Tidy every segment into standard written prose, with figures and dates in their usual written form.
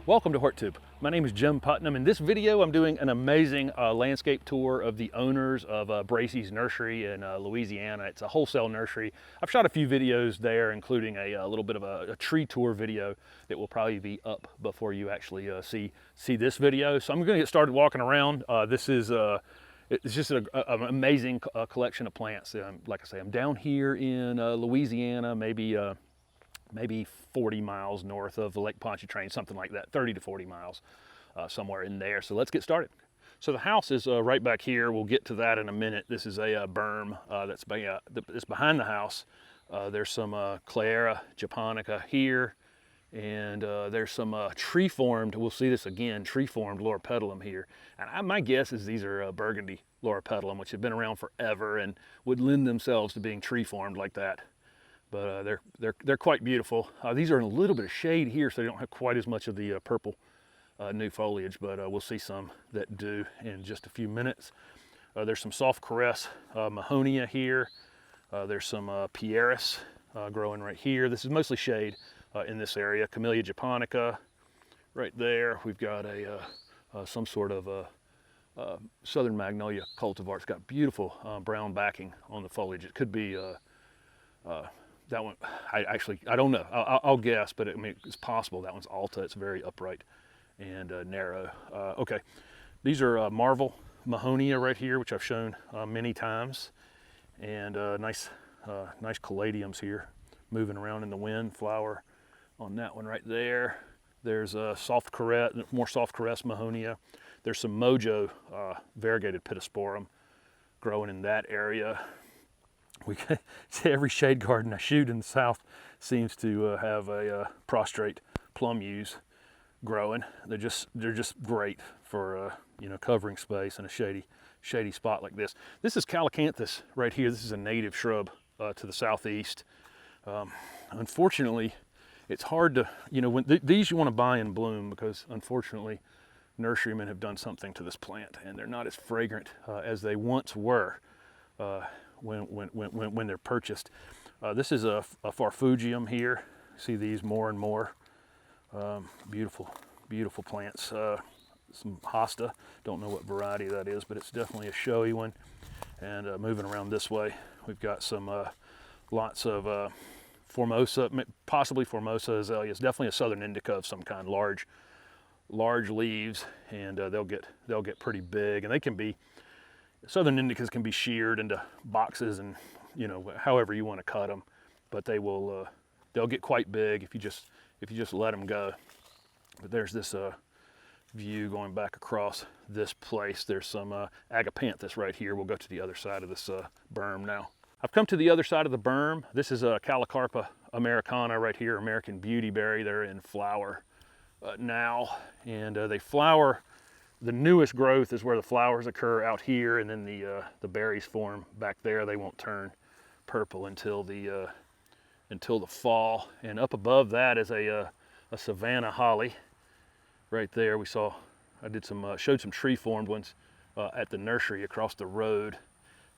Welcome to HortTube. My name is Jim Putnam. In this video, I'm doing an amazing landscape tour of the owners of Bracy's Nursery in Louisiana. It's a wholesale nursery. I've shot a few videos there, including a little bit of a tree tour video that will probably be up before you actually see this video. So I'm going to get started walking around. This is it's just an amazing collection of plants. Like I say, I'm down here in Louisiana, maybe 40 miles north of Lake Pontchartrain, something like that, 30 to 40 miles, somewhere in there. So let's get started. So the house is right back here. We'll get to that in a minute. This is a berm that's behind the house. There's some Clara japonica here, and there's some tree-formed, we'll see this again, tree-formed loropetalum here. And my guess is these are burgundy loropetalum, which have been around forever and would lend themselves to being tree-formed like that. But they're quite beautiful. These are in a little bit of shade here, so they don't have quite as much of the purple new foliage, but we'll see some that do in just a few minutes. There's some soft caress Mahonia here. There's some Pieris growing right here. This is mostly shade in this area. Camellia japonica right there. We've got some sort of southern magnolia cultivar. It's got beautiful brown backing on the foliage. It could be that one, I don't know. I'll guess, but I mean, it's possible. That one's Alta. It's very upright and narrow. Okay, these are Marvel Mahonia right here, which I've shown many times, and nice caladiums here, moving around in the wind. Flower on that one right there. There's a more soft caress Mahonia. There's some Mojo variegated pittosporum growing in that area. Every shade garden I shoot in the south seems to have a prostrate plum yews growing. They're just great for covering space in a shady spot like this. This is Calacanthus right here. This is a native shrub to the southeast. Unfortunately, it's hard to when these you want to buy in bloom, because unfortunately nurserymen have done something to this plant and they're not as fragrant as they once were. When they're purchased. This is a Farfugium here. See these more and more. Beautiful plants. Some hosta. Don't know what variety that is, but it's definitely a showy one. And moving around this way, we've got some lots of Formosa, possibly Formosa azaleas. Definitely a southern indica of some kind. Large leaves, and they'll get pretty big, and they can be. Southern indicas can be sheared into boxes, and however you want to cut them, but they'll get quite big if you just let them go. But there's this view going back across this place. There's some agapanthus right here. We'll go to the other side of this berm now. I've come to the other side of the berm. This is a Calocarpa americana right here, American beautyberry. They're in flower now, and they flower. The newest growth is where the flowers occur out here, and then the berries form back there. They won't turn purple until the fall. And up above that is a Savannah holly right there. I showed some tree formed ones at the nursery across the road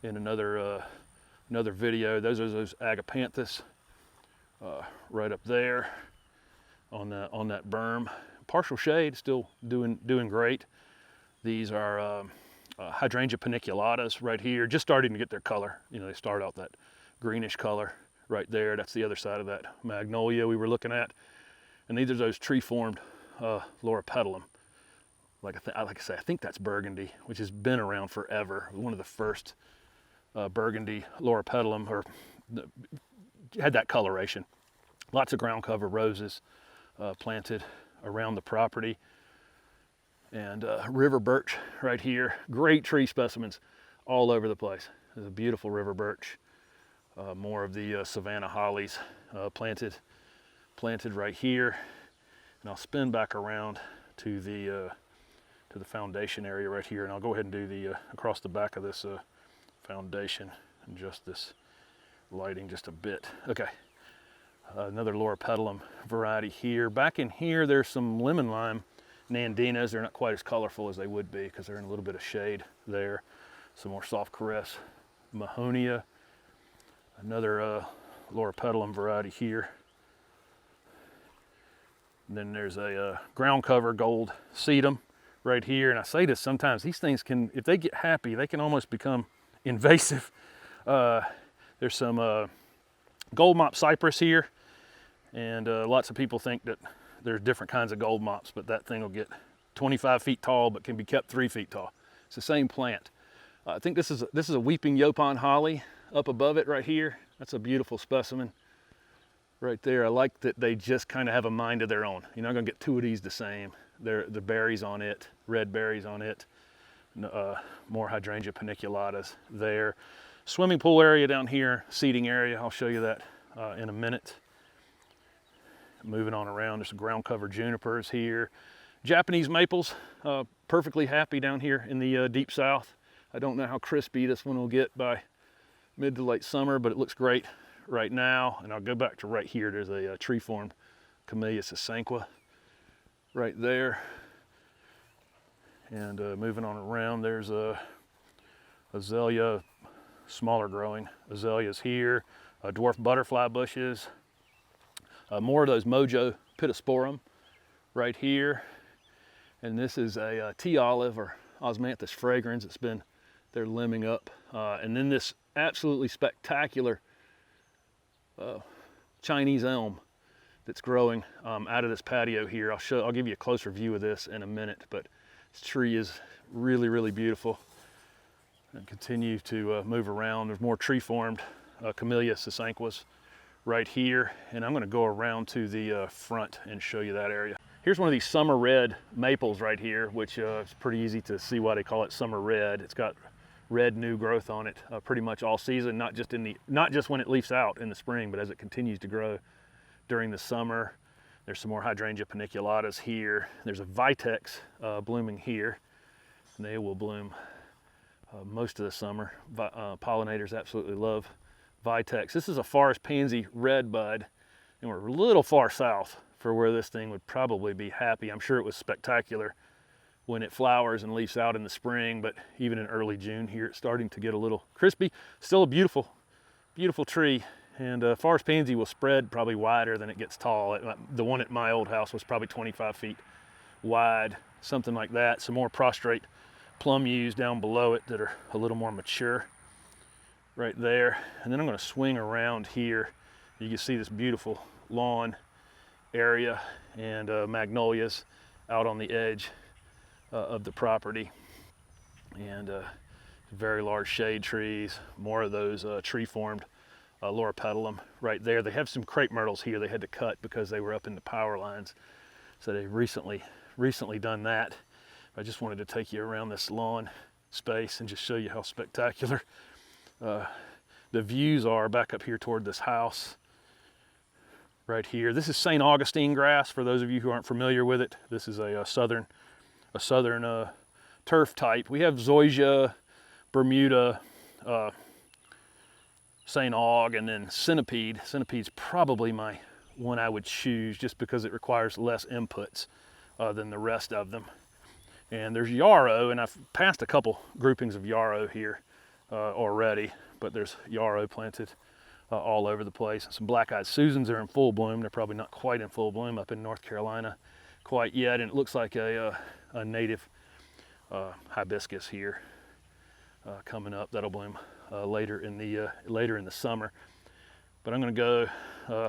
in another video. Those are those agapanthus right up there on that berm. Partial shade, still doing great. These are Hydrangea paniculatas right here, just starting to get their color. They start out that greenish color right there. That's the other side of that magnolia we were looking at. And these are those tree-formed loropetalum. Like I say, I think that's burgundy, which has been around forever. One of the first burgundy loropetalum, or had that coloration. Lots of ground cover roses planted around the property. And river birch right here. Great tree specimens all over the place. There's a beautiful river birch. More of the Savannah hollies planted right here. And I'll spin back around to the foundation area right here, and I'll go ahead and do the across the back of this foundation and adjust this lighting just a bit. Okay. Another loropetalum variety here. Back in here, there's some lemon lime Nandinas. They're not quite as colorful as they would be because they're in a little bit of shade there. Some more soft caress Mahonia. Another loropetalum variety here. And then there's a ground cover gold sedum right here. And I say this sometimes, these things can, if they get happy, they can almost become invasive. There's some gold mop cypress here. And lots of people think that there's different kinds of gold mops, but that thing will get 25 feet tall, but can be kept 3 feet tall. It's the same plant. I think this is a weeping yopon holly up above it right here. That's a beautiful specimen right there. I like that they just kind of have a mind of their own. You're not gonna get two of these the same. The berries on it, red berries on it. More hydrangea paniculatas there. Swimming pool area down here, seating area. I'll show you that in a minute. Moving on around, there's some ground cover junipers here. Japanese maples, perfectly happy down here in the deep south. I don't know how crispy this one will get by mid to late summer, but it looks great right now. And I'll go back to right here. There's a tree-formed Camellia sasanqua right there. And moving on around, there's a azalea, smaller growing azaleas here, dwarf butterfly bushes, more of those Mojo pittosporum right here. And this is a tea olive or Osmanthus fragrans. It's been, they're limbing up. And then this absolutely spectacular Chinese elm that's growing out of this patio here. I'll give you a closer view of this in a minute, but this tree is really, really beautiful. And continue to move around. There's more tree-formed Camellia sasanquas right here. And I'm gonna go around to the front and show you that area. Here's one of these summer red maples right here, which is pretty easy to see why they call it summer red. It's got red new growth on it pretty much all season, not just when it leaves out in the spring, but as it continues to grow during the summer. There's some more hydrangea paniculatas here. There's a vitex blooming here, and they will bloom most of the summer. Pollinators absolutely love vitex. This is a forest pansy red bud, and we're a little far south for where this thing would probably be happy. I'm sure it was spectacular when it flowers and leaves out in the spring, but even in early June here, it's starting to get a little crispy. Still a beautiful, beautiful tree. And forest pansy will spread probably wider than it gets tall. The one at my old house was probably 25 feet wide, something like that. Some more prostrate plum yews down below it that are a little more mature right there. And then I'm gonna swing around here. You can see this beautiful lawn area and magnolias out on the edge of the property. And very large shade trees, more of those tree-formed Loropetalum right there. They have some crepe myrtles here they had to cut because they were up in the power lines. So they've recently done that. I just wanted to take you around this lawn space and just show you how spectacular the views are back up here toward this house right here. This is St. Augustine grass, for those of you who aren't familiar with it. This is a southern turf type. We have zoysia, Bermuda, St. Aug, and then centipede. Centipede's probably my one I would choose just because it requires less inputs than the rest of them. And there's yarrow, and I've passed a couple groupings of yarrow here already, but there's yarrow planted all over the place. And some black-eyed Susans are in full bloom. They're probably not quite in full bloom up in North Carolina quite yet, and it looks like a native hibiscus here coming up. That'll bloom later in the summer. But I'm going to go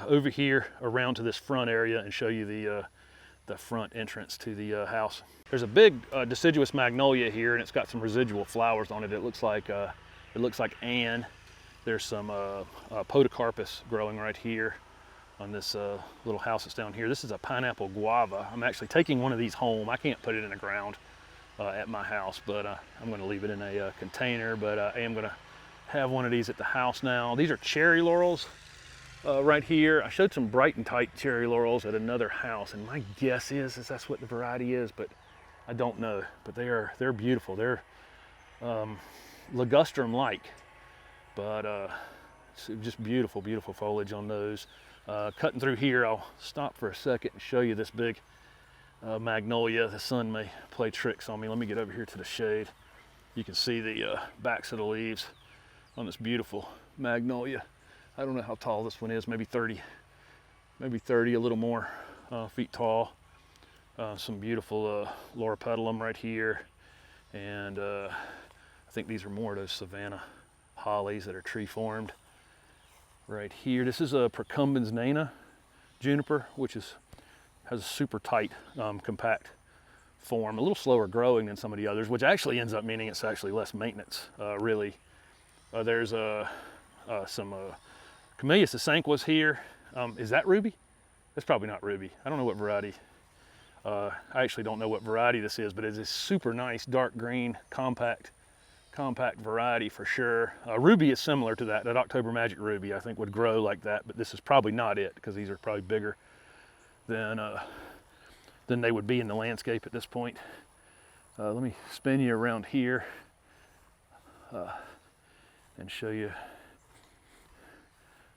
over here around to this front area and show you the front entrance to the house. There's a big deciduous magnolia here, and it's got some residual flowers on it. It looks like Anne. There's some podocarpus growing right here on this little house that's down here. This is a pineapple guava. I'm actually taking one of these home. I can't put it in the ground at my house, but I'm going to leave it in a container. But I am going to have one of these at the house now. These are cherry laurels right here. I showed some bright and tight cherry laurels at another house, and my guess is that's what the variety is, but I don't know. But they're beautiful. They're ligustrum-like, but it's just beautiful, beautiful foliage on those. Cutting through here, I'll stop for a second and show you this big magnolia. The sun may play tricks on me. Let me get over here to the shade. You can see the backs of the leaves on this beautiful magnolia. I don't know how tall this one is, maybe 30, a little more feet tall. Some beautiful loropetalum right here, and I think these are more of those savanna hollies that are tree formed right here. This is a Procumbens nana juniper, which has a super tight, compact form, a little slower growing than some of the others, which actually ends up meaning it's actually less maintenance, really. There's some Camellia sasanquas here. Is that ruby? That's probably not ruby. I don't know what variety. I actually don't know what variety this is, but it's a super nice dark green, compact variety for sure. Ruby is similar to that. That October Magic Ruby, I think, would grow like that, but this is probably not it, because these are probably bigger than they would be in the landscape at this point. Let me spin you around here and show you.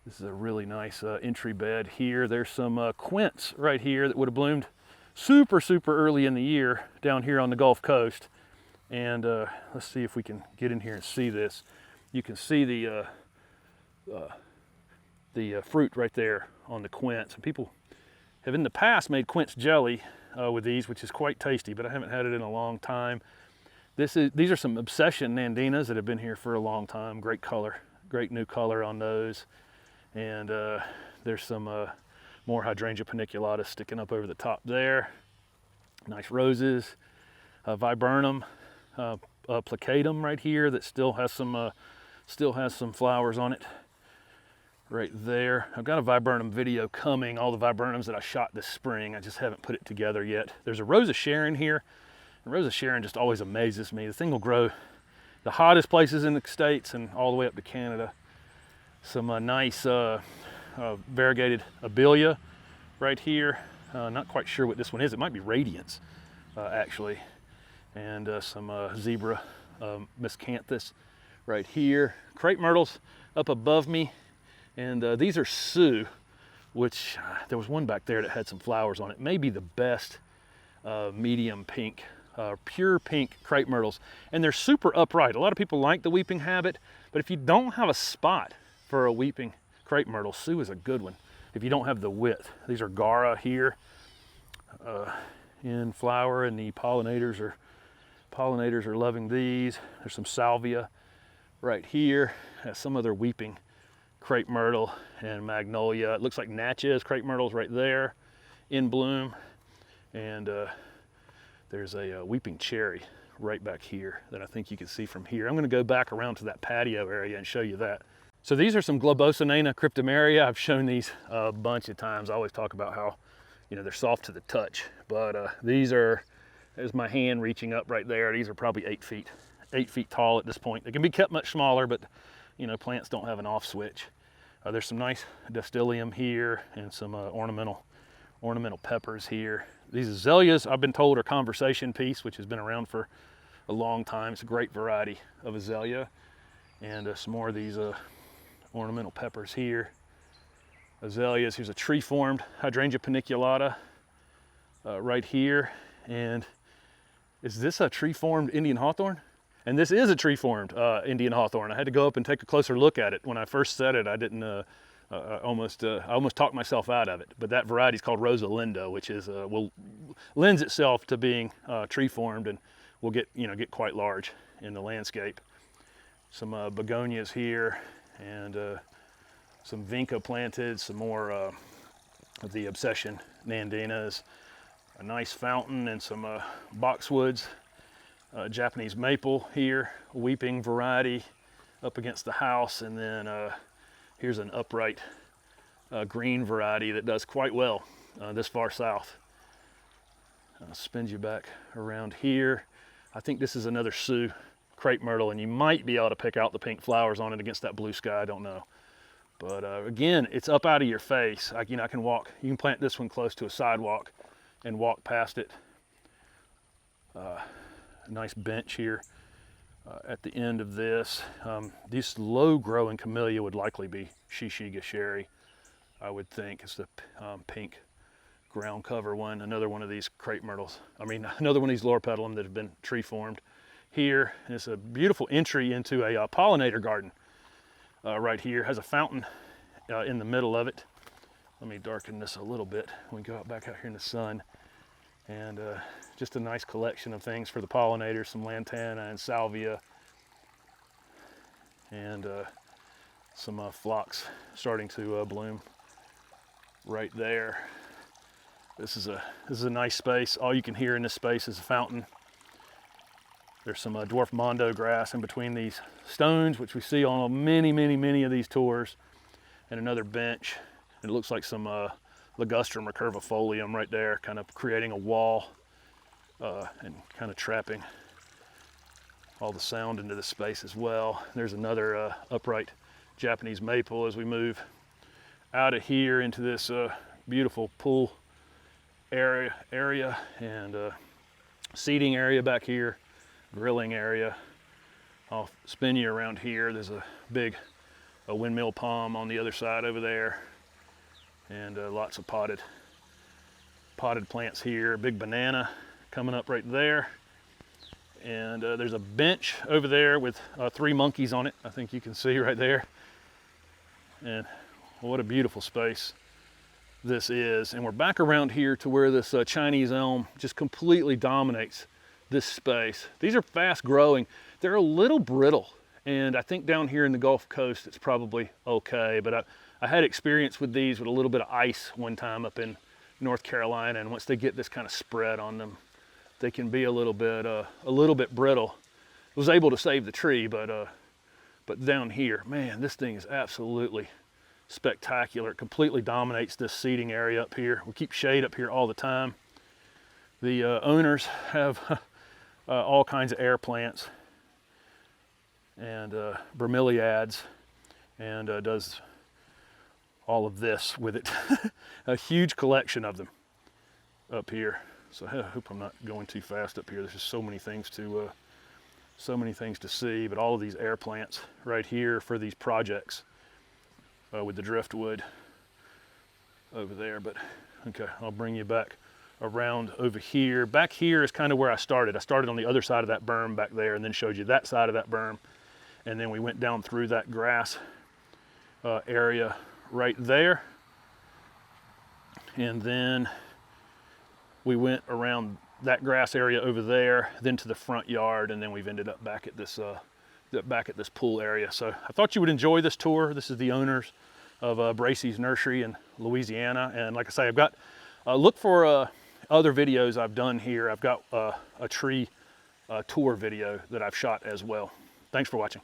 This is a really nice entry bed here. There's some quince right here that would have bloomed super early in the year down here on the Gulf Coast. And let's see if we can get in here and see this. You can see the fruit right there on the quince. And people have in the past made quince jelly with these, which is quite tasty, but I haven't had it in a long time. These are some Obsession nandinas that have been here for a long time. Great color, great new color on those. And there's some more Hydrangea paniculata sticking up over the top there. Nice roses, viburnum, plicatum right here that still has some flowers on it. Right there. I've got a viburnum video coming, all the viburnums that I shot this spring. I just haven't put it together yet. There's a Rosa Sharon here. And Rosa Sharon just always amazes me. The thing will grow the hottest places in the States and all the way up to Canada. Some nice variegated abelia right here. Not quite sure what this one is. It might be Radiance, actually. And some zebra miscanthus right here. Crepe myrtles up above me. And these are Sioux, which there was one back there that had some flowers on it. Maybe the best medium pink, pure pink crepe myrtles. And they're super upright. A lot of people like the weeping habit, but if you don't have a spot for a weeping crepe myrtle, Sioux is a good one if you don't have the width. These are Gara here in flower, and the pollinators are loving these. There's some salvia right here. Has some other weeping crepe myrtle and magnolia. It looks like Natchez crepe myrtles right there in bloom. And there's a weeping cherry right back here that I think you can see from here. I'm going to go back around to that patio area and show you that. So these are some Globosinana cryptomeria. I've shown these a bunch of times. I always talk about how, they're soft to the touch, but there's my hand reaching up right there. These are probably 8 feet tall at this point. They can be kept much smaller, but plants don't have an off switch. There's some nice Dustilium here and some ornamental peppers here. These azaleas, I've been told, are conversation piece, which has been around for a long time. It's a great variety of azalea. And some more of these ornamental peppers here. Azaleas, here's a tree-formed Hydrangea paniculata right here. And is this a tree-formed Indian hawthorn? And this is a tree-formed Indian hawthorn. I had to go up and take a closer look at it. When I first said it, I didn't. I almost talked myself out of it. But that variety is called Rosa Linda, which is lends itself to being tree-formed and will get quite large in the landscape. Some begonias here, and some vinca planted. Some more of the Obsession nandinas. A nice fountain and some boxwoods. Japanese maple here, weeping variety up against the house, and then here's an upright green variety that does quite well this far south. Spins you back around here. I think this is another Sioux crepe myrtle, and you might be able to pick out the pink flowers on it against that blue sky. I don't know, but again, it's up out of your face. I can walk. You can plant this one close to a sidewalk and walk past it. A nice bench here at the end of this. This low-growing camellia would likely be Shishiga Sherry, I would think. It's the pink ground cover one. Another one of these crepe myrtles. Another one of these loropetalum that have been tree-formed here. And it's a beautiful entry into a pollinator garden right here. Has a fountain in the middle of it. Let me darken this a little bit. We go out back out here in the sun. And just a nice collection of things for the pollinators, some lantana and salvia, and some phlox starting to bloom right there. This is a nice space. All you can hear in this space is a fountain. There's some dwarf mondo grass in between these stones, which we see on many of these tours, and another bench. It looks like some ligustrum recurvifolium right there, kind of creating a wall and kind of trapping all the sound into this space as well. There's another upright Japanese maple as we move out of here into this beautiful pool area and seating area back here, grilling area. I'll spin you around here. There's a big windmill palm on the other side over there, and lots of potted plants here. A big banana coming up right there, and there's a bench over there with 3 monkeys on it. I think you can see right there. And what a beautiful space this is. And we're back around here to where this Chinese elm just completely dominates this space. These are fast growing. They're a little brittle, and I think down here in the Gulf Coast it's probably okay, but I had experience with these with a little bit of ice one time up in North Carolina, and once they get this kind of spread on them, they can be a little bit brittle. I was able to save the tree, but down here, man, this thing is absolutely spectacular. It completely dominates this seating area up here. We keep shade up here all the time. The owners have all kinds of air plants and bromeliads, and does all of this with it. A huge collection of them up here. So I hope I'm not going too fast up here. There's just so many things to see, but all of these air plants right here for these projects with the driftwood over there. But okay, I'll bring you back around over here. Back here is kind of where I started. I started on the other side of that berm back there, and then showed you that side of that berm, and then we went down through that grass area right there, and then we went around that grass area over there, then to the front yard, and then we've ended up back at this pool area. So I thought you would enjoy this tour. This is the owners of Bracy's Nursery in Louisiana, and like I say, I've got look for other videos I've done here. I've got a tree tour video that I've shot as well. Thanks for watching.